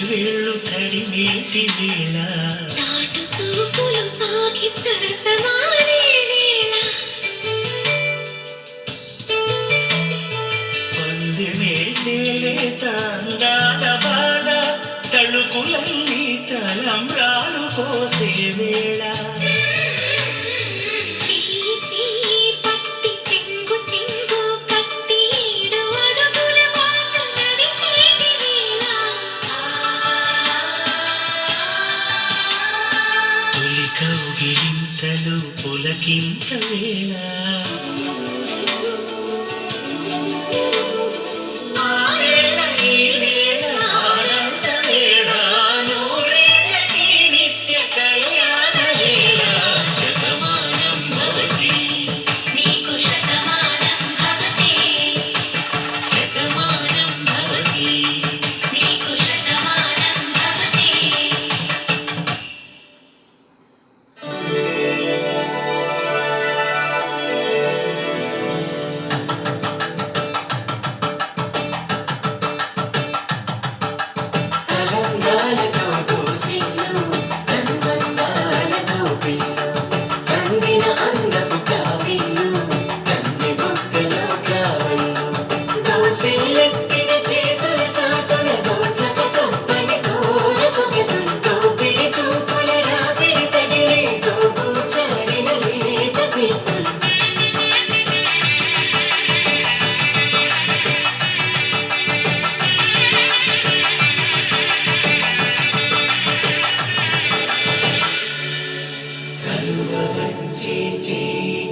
వేళ్ళు తడిమేటి వేళ చాటు చూపులు సాగి సరసమాడే వేళ పందిమేసే లేత అందాల బాల తళుకులన్నీ తలంబ్రాలు పోసే వేళ కౌగిలింతలు పులకింత వేళ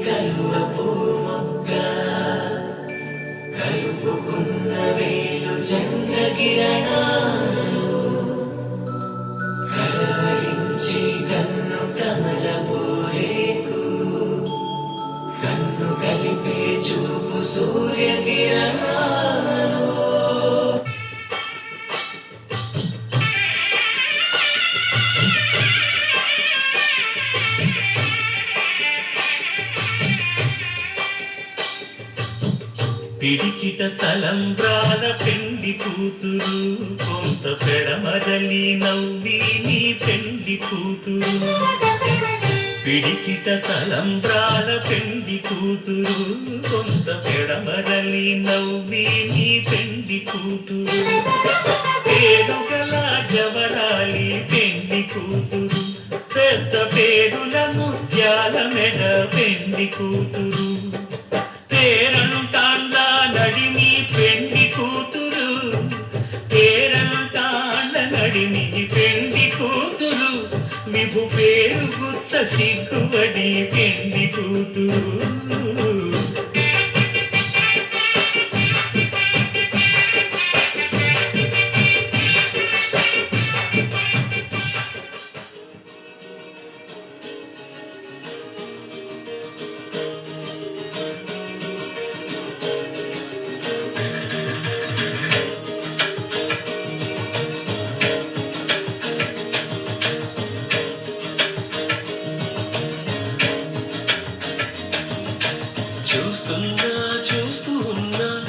కలువ పూమొక్క కలుపుకున్న వేలు చంద్రకిరణాలు కలవరించి కన్ను కమల పోరేకు కన్ను కలిపే చూపు సూర్యకిరణాలు పిడికిట తలంబ్రాల పెండి కూతురు కొంత పెడమరలి నవ్వి నీ పెండి కూతురు పిడికిట తలంబ్రాల పెండి కూతురు కొంత పెడమరలి నవ్వి నీ పెండి కూతురు పేరుగల జవరాలి పెండి కూతురు పెద్ద పేరుల ముత్యాల మెడ పెండి కూతురు పేరంటాండ్ల నడిమి పెండి కూతురు పేరంటాండ్ల నడిమి పెండి కూతురు విభు పేరు గుత్స సిగ్గుబడి పెండి కూతురు చూస్తూ ఉన్నా